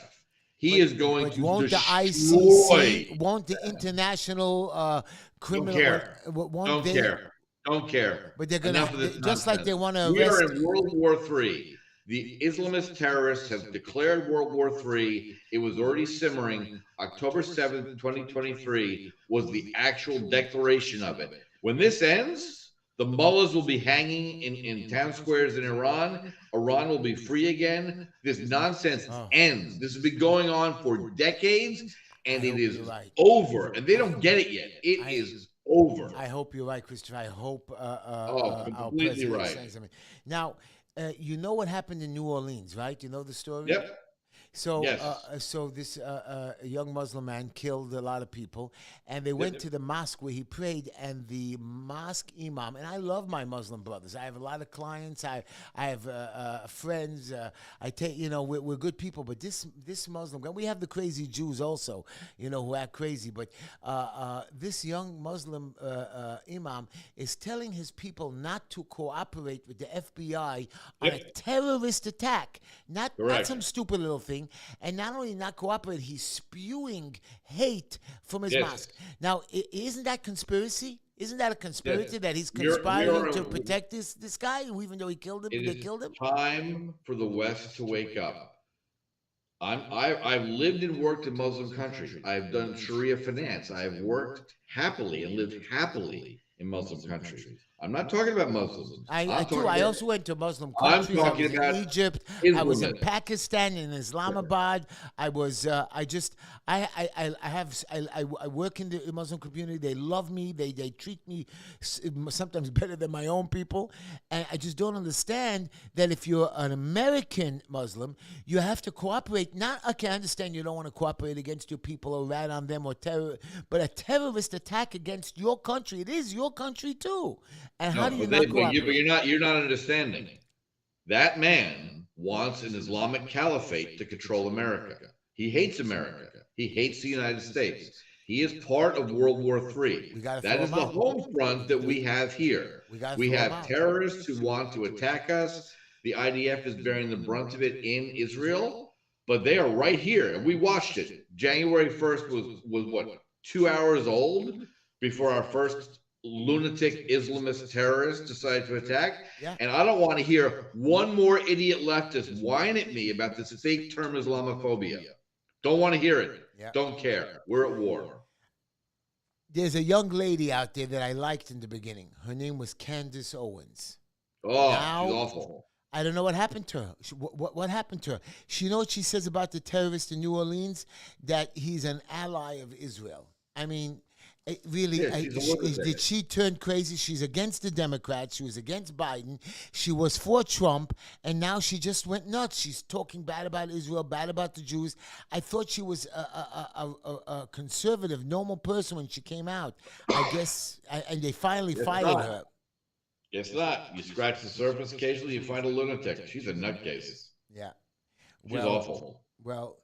He is going But to won't the destroy. ICC, won't the international Don't criminal, care. won't Don't they? care. Don't care. But they're gonna Enough of this just like they nonsense. want to We are arrest. in World War III. The Islamist terrorists have declared World War III. It was already simmering. October 7th, 2023 was the actual declaration of it. When this ends, the mullahs will be hanging in town squares in Iran. Iran will be free again. This nonsense ends. This has been going on for decades, and I it hope is you're right. over. And they don't get it yet. It is over. I hope you're right, Christopher. I hope our Completely president right. says something. Now, you know what happened in New Orleans, right? You know the story? Yep. So, Yes. so this young Muslim man killed a lot of people, and they went to the mosque where he prayed, and the mosque imam. And I love my Muslim brothers. I have a lot of clients. I have friends. I take, we're good people. But this Muslim guy, we have the crazy Jews also, who act crazy. But this young Muslim imam is telling his people not to cooperate with the FBI on a terrorist attack, not some stupid little thing. And not only not cooperate, he's spewing hate from his mosque. Now, isn't that conspiracy? Isn't that a conspiracy that he's conspiring to protect this guy, even though he killed him? They killed him. Time for the West to wake up. I've lived and worked in Muslim countries. I've done Sharia finance. I've worked happily and lived happily in Muslim countries. I'm not talking about Muslims. I also went to Muslim I'm countries. I was talking about in Egypt. I was in Pakistan, in Islamabad. I was. I work in the Muslim community. They love me. They treat me sometimes better than my own people. And I just don't understand that if you're an American Muslim, you have to cooperate. Not okay. I understand you don't want to cooperate against your people or rat on them or but a terrorist attack against your country. It is your country too. And how do you not cooperate? But you're not understanding. That man wants an Islamic caliphate to control America. He hates America. He hates the United States. He is part of World War III. That is the home front that we have here. We have terrorists who want to attack us. The IDF is bearing the brunt of it in Israel, but they are right here, and we watched it. January 1st was what, 2 hours old before our first lunatic Islamist terrorists decided to attack. Yeah. And I don't want to hear one more idiot leftist whine at me about this fake term Islamophobia. Don't want to hear it. Yeah. Don't care. We're at war. There's a young lady out there that I liked in the beginning. Her name was Candace Owens. Oh, Now, she's awful. I don't know what happened to her. What happened to her? You know what she says about the terrorist in New Orleans? That he's an ally of Israel. I mean, really, did she turn crazy? She's against the Democrats. She was against Biden. She was for Trump, and now she just went nuts. She's talking bad about Israel, bad about the Jews. I thought she was a conservative, normal person when she came out. I guess, and they finally fired her. It's not. You scratch the surface occasionally, you find a lunatic. She's a nutcase. Yeah. She's awful. Well,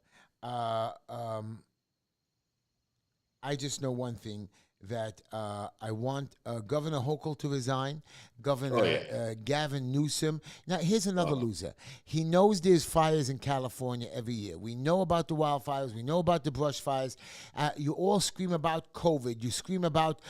I just know one thing, that I want Governor Hochul to resign, Governor Gavin Newsom. Now, here's another loser. He knows there's fires in California every year. We know about the wildfires. We know about the brush fires. You all scream about COVID. You scream about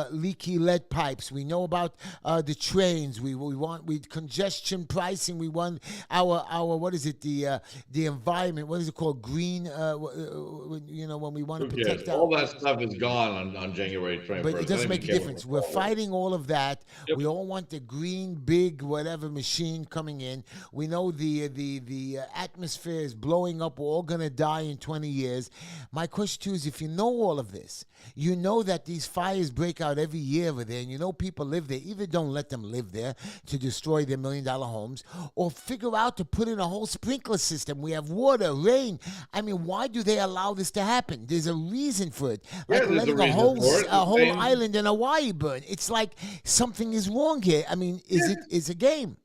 leaky lead pipes. We know about the trains. We want congestion pricing. We want our what is it, the environment. What is it called? Green, when we want to protect all that stuff is gone on January January But it 21st. I doesn't don't make even a care what difference. the We're fall is. fighting all of that. Yep. We all want the green, big, whatever machine coming in. We know the atmosphere is blowing up. We're all going to die in 20 years. My question to you is, if you know all of this, you know that these fires break out every year over there, and you know people live there. Either don't let them live there to destroy their $1 million homes, or figure out to put in a whole sprinkler system. We have water, rain. I mean, why do they allow this to happen? There's a reason for it. Yeah, Like there's a letting a reason whole for it. a The whole same. island in Hawaii burn. It's like something is wrong here. I mean, is a game?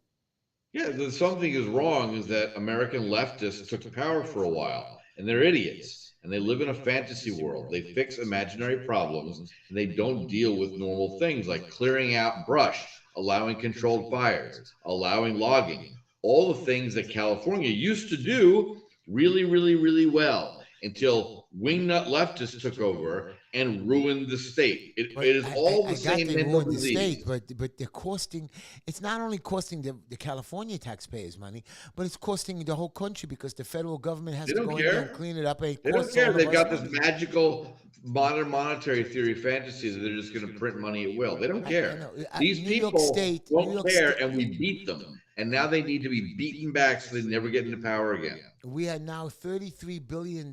Yeah, something is wrong is that American leftists took power for a while, and they're idiots, and they live in a fantasy world. They fix imaginary problems, and they don't deal with normal things like clearing out brush, allowing controlled fires, allowing logging, all the things that California used to do really, really, really well until wingnut leftists took over and ruined the state. But It is all the I got same they mental ruined the state, disease. but they're costing. It's not only costing the California taxpayers money, but it's costing the whole country because the federal government has They to don't go in there and care. clean it up, and it They don't costs all care. of They've us got this money. magical modern monetary theory fantasy that they're just going to print money at will. They don't I care. know. These New York people State, New won't York care, State. and we beat them. And now they need to be beaten back so they never get into power again. We are now $33 billion in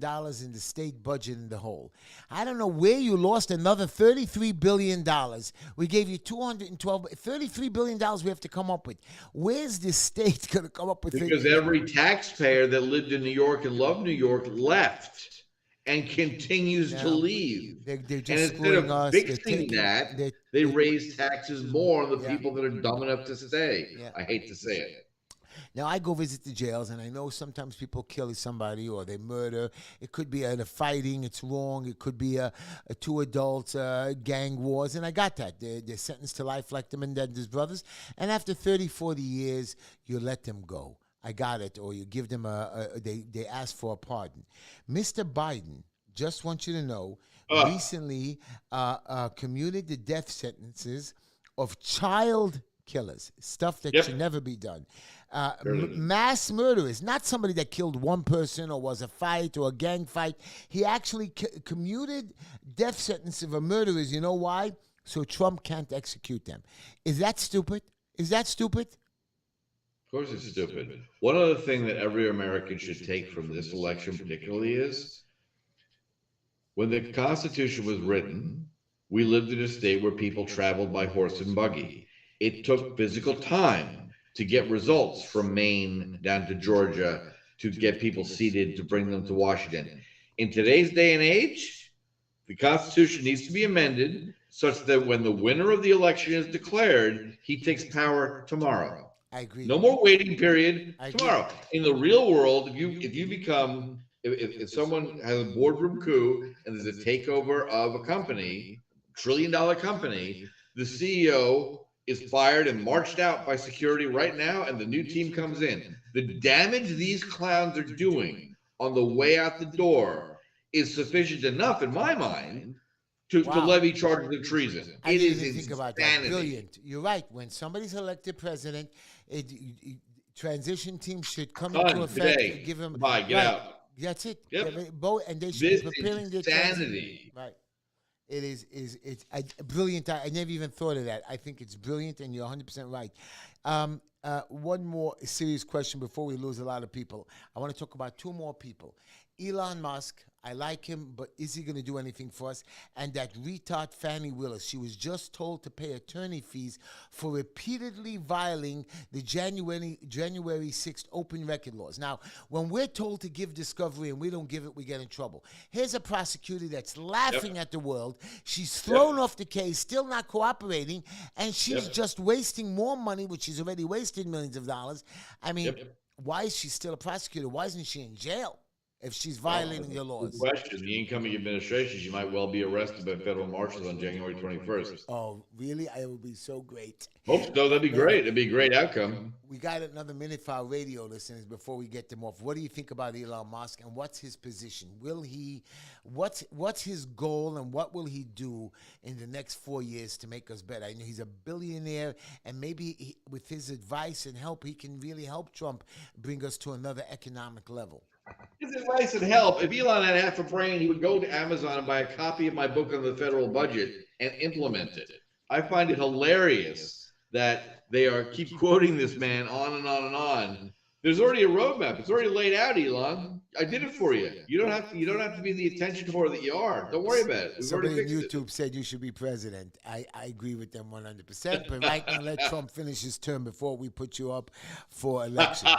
the state budget in the hole. I don't know where you lost another $33 billion. We gave you $33 billion we have to come up with. Where's the state going to come up with Because every taxpayer that lived in New York and loved New York left and continues to No. leave. They're And just instead screwing of us. They're fixing taking, that, they're, they they raise taxes more on the Yeah. people that are dumb enough to stay. Yeah. I hate to say it. Now, I go visit the jails, and I know sometimes people kill somebody or they murder. It could be a fighting, it's wrong. It could be a two adults, gang wars, and I got that. They're sentenced to life like the Menendez brothers, and after 30, 40 years, you let them go. I got it, or you give them they ask for a pardon. Mr. Biden, just want you to know, recently commuted the death sentences of child killers, stuff that Yep. should never be done. Sure. Mass murderers, not somebody that killed one person or was a fight or a gang fight. He actually commuted death sentence of murderers. You know why? So Trump can't execute them. Is that stupid? Is that stupid? Of course, it's stupid. One other thing that every American should take from this election, particularly, is when the Constitution was written, we lived in a state where people traveled by horse and buggy. It took physical time to get results from Maine down to Georgia to get people seated to bring them to Washington. In today's day and age, the Constitution needs to be amended such that when the winner of the election is declared, he takes power tomorrow. I agree. No more waiting period. I agree. Tomorrow. In the real world, if someone has a boardroom coup and there's a takeover of a company, $1 trillion company, the CEO is fired and marched out by security right now, and the new team comes in. The damage these clowns are doing on the way out the door is sufficient enough, in my mind, to Wow. levy charges of treason. I It didn't is even think about that. insanity. Brilliant. You're right. When somebody's elected president, transition team should come Done into effect. today. Give them Bye, get out. That's it. Yep. And they should This be is preparing their insanity. Right. It is it's a brilliant. I never even thought of that. I think it's brilliant, and you're 100% right. One more serious question before we lose a lot of people. I want to talk about two more people. Elon Musk, I like him, but is he going to do anything for us? And that retard Fannie Willis, she was just told to pay attorney fees for repeatedly violating the January 6th open record laws. Now, when we're told to give discovery and we don't give it, we get in trouble. Here's a prosecutor that's laughing at the world. She's thrown off the case, still not cooperating, and she's just wasting more money, which she's already wasted millions of dollars. I mean, why is she still a prosecutor? Why isn't she in jail if she's violating your laws? Good question. The incoming administration, she might well be arrested by federal marshals on January 21st. Oh, really? It would be so great. Hope so. That'd be great. That'd be a great outcome. We got another minute for our radio listeners before we get them off. What do you think about Elon Musk, and what's his position? What's his goal, and what will he do in the next 4 years to make us better? I know he's a billionaire, and maybe with his advice and help, he can really help Trump bring us to another economic level. his advice would help. If Elon had half a brain, he would go to Amazon and buy a copy of my book on the federal budget and implement it. I find it hilarious that they are keep quoting this man on and on and on. There's already a roadmap. It's already laid out, Elon. I did it for you. You don't have to be the attention whore that you are. Don't worry about it. We've already Somebody on fixed it. YouTube said you should be president. I agree with them 100%. But right now, let Trump finish his term before we put you up for election.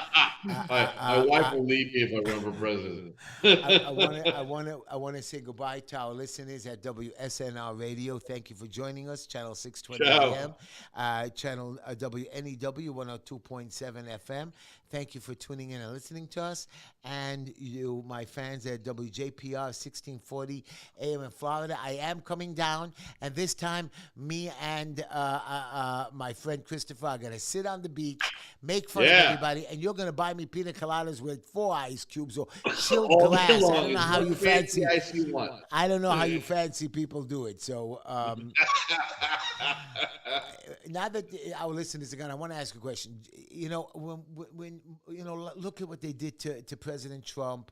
My wife will leave me if I run for president. I want to say goodbye to our listeners at WSNR Radio. Thank you for joining us. Channel 620 Ciao. AM, channel WNEW 102.7 FM. Thank you for tuning in and listening to us. And you, my fans at WJPR 1640 AM in Florida, I am coming down. And this time, me and my friend Christopher are going to sit on the beach, make fun of Yeah. everybody, and you're going to buy me pina coladas with 4 ice cubes or chilled All day glass. I long. don't know how What you fancy. ice you want. I don't know how you fancy people do it. So now that our listeners are gone, I want to ask a question. You know, when you know, look at what they did to President Trump,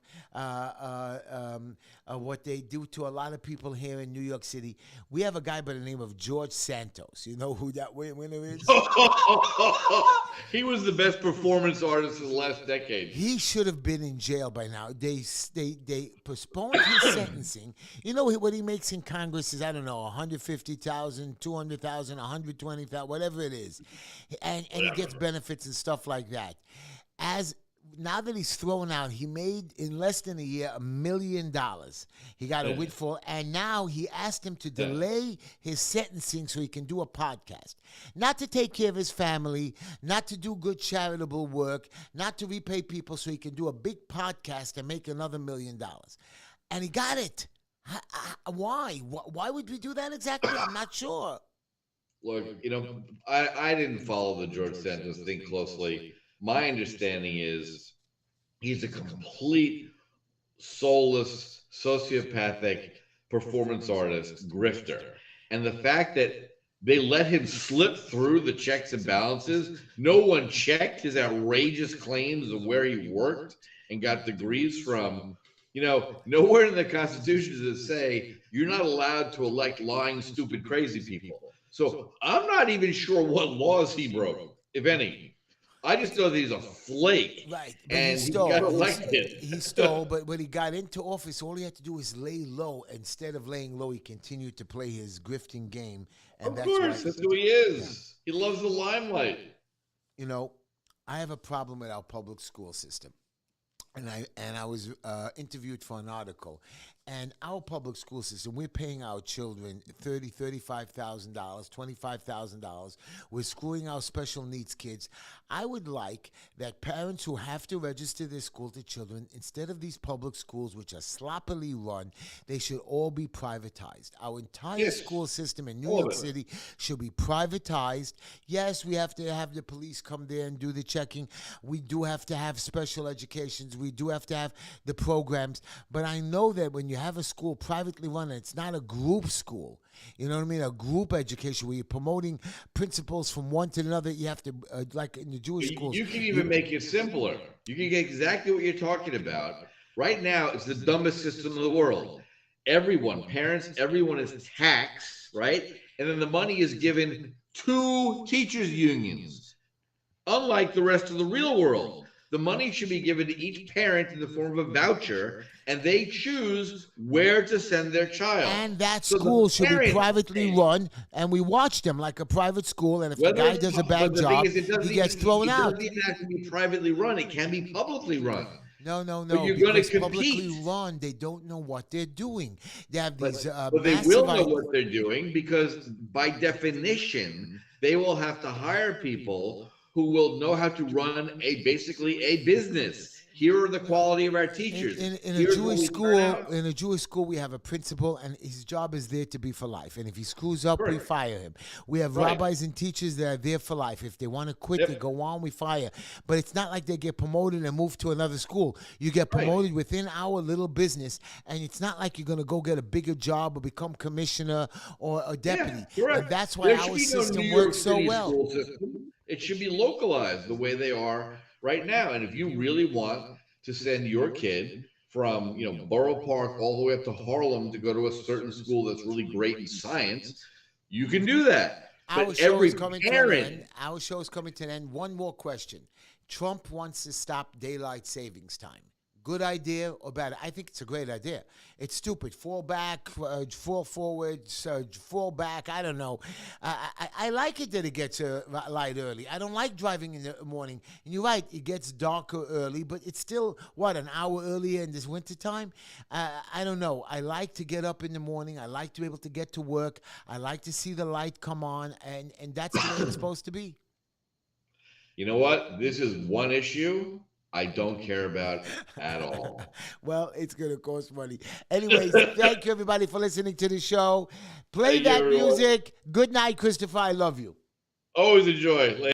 what they do to a lot of people here in New York City. We have a guy by the name of George Santos. You know who that winner is? He was the best performance artist of the last decade. He should have been in jail by now. They postponed his sentencing. You know what he makes in Congress is, I don't know, 150,000, 200,000, 120,000, whatever it is, and he gets benefits and stuff like that. As now that he's thrown out, he made in less than a year $1 million. He got a windfall, and now he asked him to delay his sentencing so he can do a podcast, not to take care of his family, not to do good charitable work, not to repay people, so he can do a big podcast and make another $1 million. And he got it. Why? Why would we do that exactly? I'm not sure. Look, I didn't follow the George Santos thing closely. My understanding is he's a complete soulless, sociopathic performance artist, grifter. And the fact that they let him slip through the checks and balances, no one checked his outrageous claims of where he worked and got degrees from. Nowhere in the Constitution does it say you're not allowed to elect lying, stupid, crazy people. So I'm not even sure what laws he broke, if any. I just know that he's a flake. Right. But And he he stole. got elected. He stole, but when he got into office, all he had to do was lay low. Instead of laying low, he continued to play his grifting game. And Of that's course, why, that's who he is. He loves the limelight. I have a problem with our public school system. And I was interviewed for an article, and our public school system, we're paying our children $35,000, $25,000. We're screwing our special needs kids. I would like that parents who have to register their school to children, instead of these public schools which are sloppily run, they should all be privatized. Our entire Yes. school system in New All of York it. City should be privatized. Yes, we have to have the police come there and do the checking. We do have to have special educations. We do have to have the programs. But I know that when you have a school privately run, and it's not a group school, you know what I mean? A group education where you're promoting principles from one to another. You have to, like in the Jewish schools. You can even make it simpler. You can get exactly what you're talking about. Right now, it's the dumbest system in the world. Everyone, parents, everyone is taxed, right? And then the money is given to teachers' unions. Unlike the rest of the real world, the money should be given to each parent in the form of a voucher, and they choose where to send their child. And that So the school should be parent- privately run, and we watch them like a private school. And if the Whether guy it's does a pub- bad but the thing job, is, it doesn't he gets even- thrown it out. doesn't even have to be privately run. It can be publicly run. No, But you're gonna because compete. publicly run, they don't know what they're doing. They have these But they massive will know ideas. what they're doing because, by definition, they will have to hire people who will know how to run basically a business. Here are the quality of our teachers. In a Here's what Jewish we school, turn out. in a Jewish school, we have a principal, and his job is there to be for life. And if he screws up, we Correct. fire him. We have Right. rabbis and teachers that are there for life. If they want to quit, Yep. they go on, we fire. But it's not like they get promoted and move to another school. You get Right. promoted within our little business, and it's not like you're going to go get a bigger job or become commissioner or a deputy. Yeah, correct. And that's why There our should be no system New York works so City well. school system. It should be localized the way they are right now. And if you really want to send your kid from Borough Park all the way up to Harlem to go to a certain school that's really great in science, you can do that. But Our show every is coming to an parent, end. Our show is coming to an end. One more question. Trump wants to stop daylight savings time. Good idea or bad? I think it's a great idea. It's stupid. Fall back, fall forward, fall back. I don't know. I like it that it gets light early. I don't like driving in the morning. And you're right, it gets darker early, but it's still, an hour earlier in this wintertime? I don't know. I like to get up in the morning. I like to be able to get to work. I like to see the light come on, and that's the way it's supposed to be. you know what? This is one issue I don't care about at all. Well, it's going to cost money. Anyways, thank you, everybody, for listening to the show. Play Thank you, that everyone. music. Good night, Christopher. I love you. Always a joy.